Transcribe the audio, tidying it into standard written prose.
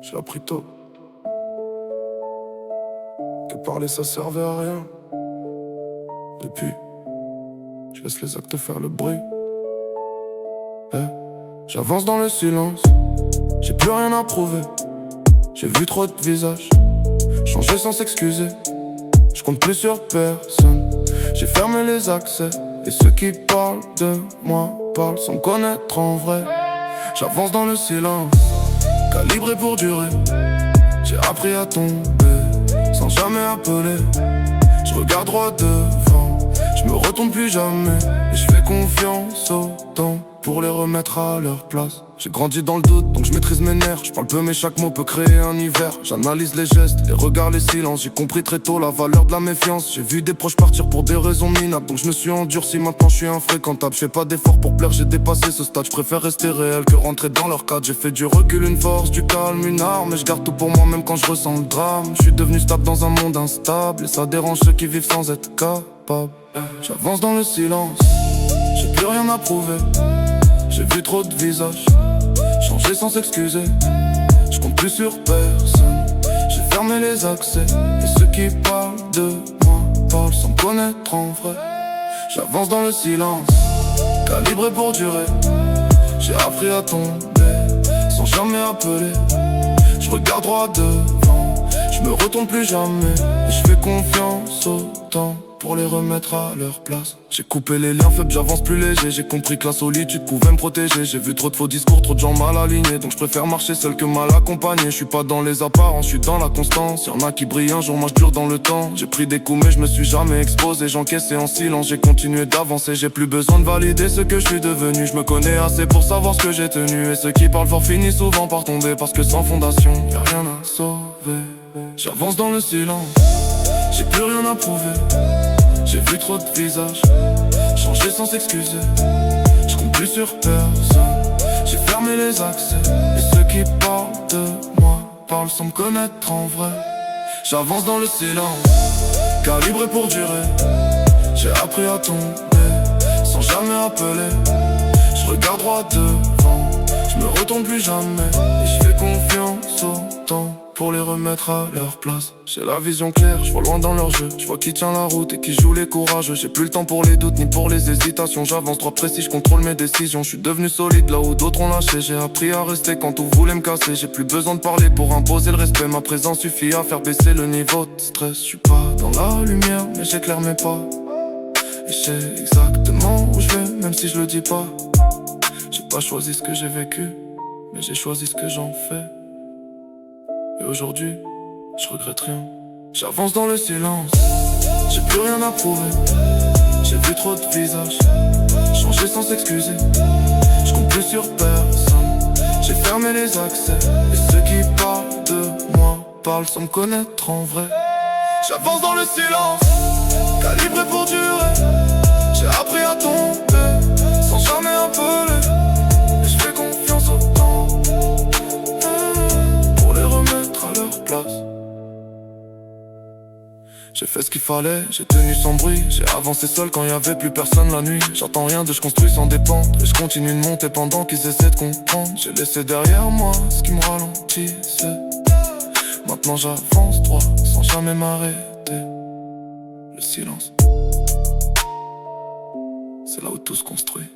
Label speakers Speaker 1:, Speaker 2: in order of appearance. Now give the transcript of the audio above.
Speaker 1: J'ai appris tôt que parler ça servait à rien. Depuis, je laisse les actes faire le bruit. J'avance dans le silence, j'ai plus rien à prouver. J'ai vu trop de visages changer sans s'excuser. Je compte plus sur personne, j'ai fermé les accès. Et ceux qui parlent de moi parlent sans me connaître en vrai. J'avance dans le silence, calibré pour durer. J'ai appris à tomber sans jamais appeler. Je regarde droit devant, je me retourne plus jamais. Et je fais confiance au temps pour les remettre à leur place. J'ai grandi dans le doute, donc je maîtrise mes nerfs. Je parle peu mais chaque mot peut créer un hiver. J'analyse les gestes, les regards, les silences. J'ai compris très tôt la valeur de la méfiance. J'ai vu des proches partir pour des raisons minables, donc je me suis endurci, maintenant je suis infréquentable. Je fais pas d'efforts pour plaire, j'ai dépassé ce stade. Je préfère rester réel que rentrer dans leur cadre. J'ai fait du recul une force, du calme une arme. Et je garde tout pour moi même quand je ressens le drame. Je suis devenu stable dans un monde instable, et ça dérange ceux qui vivent sans être capables. J'avance dans le silence, j'ai plus rien à prouver. J'ai vu trop de visages changer sans s'excuser. Je compte plus sur personne, j'ai fermé les accès. Et ceux qui parlent de moi parlent sans me connaître en vrai. J'avance dans le silence, calibré pour durer. J'ai appris à tomber sans jamais appeler. Je regarde droit devant, je me retourne plus jamais. Et je fais confiance au temps pour les remettre à leur place. J'ai coupé les liens faibles, j'avance plus léger. J'ai compris que la solitude pouvait me protéger. J'ai vu trop de faux discours, trop de gens mal alignés. Donc je préfère marcher seul que mal accompagné. Je suis pas dans les apparences, je suis dans la constance. Y'en a qui brillent un jour, moi je dure dans le temps. J'ai pris des coups mais je me suis jamais exposé. J'encaissais en silence, j'ai continué d'avancer. J'ai plus besoin de valider ce que je suis devenu. Je me connais assez pour savoir ce que j'ai tenu. Et ceux qui parlent fort finissent souvent par tomber, parce que sans fondation, y'a rien à sauver. J'avance dans le silence, j'ai plus rien à prouver. J'ai vu trop de visages changer sans s'excuser. Je compte plus sur personne, j'ai fermé les accès. Et ceux qui parlent de moi parlent sans me connaître en vrai. J'avance dans le silence, calibré pour durer. J'ai appris à tomber sans jamais appeler. Je regarde droit devant, je me retourne plus jamais. Et je fais confiance au temps pour les remettre à leur place. J'ai la vision claire, je vois loin dans leur jeu. Je vois qui tient la route et qui joue les courageux. J'ai plus le temps pour les doutes ni pour les hésitations. J'avance droit précis, je contrôle mes décisions. Je suis devenu solide là où d'autres ont lâché. J'ai appris à rester quand tout voulait me casser. J'ai plus besoin de parler pour imposer le respect. Ma présence suffit à faire baisser le niveau de stress. Je suis pas dans la lumière mais j'éclaire mes pas. Et je sais exactement où je vais même si je le dis pas. J'ai pas choisi ce que j'ai vécu, mais j'ai choisi ce que j'en fais. Et aujourd'hui, je regrette rien. J'avance dans le silence, j'ai plus rien à prouver. J'ai vu trop de visages changer sans s'excuser. Je compte plus sur personne, j'ai fermé les accès. Et ceux qui parlent de moi parlent sans me connaître en vrai. J'avance dans le silence, calibré pour durer. J'ai appris à tomber sans jamais appeler. Et je fais confiance au temps pour les remettre à leur place. J'ai fait ce qu'il fallait, j'ai tenu sans bruit. J'ai avancé seul quand y avait plus personne la nuit. J'entends rien de je construis sans dépendre. Et je continue de monter pendant qu'ils essaient de comprendre. J'ai laissé derrière moi ce qui me ralentissait. Maintenant j'avance droit sans jamais m'arrêter. Le silence, c'est là où tout se construit.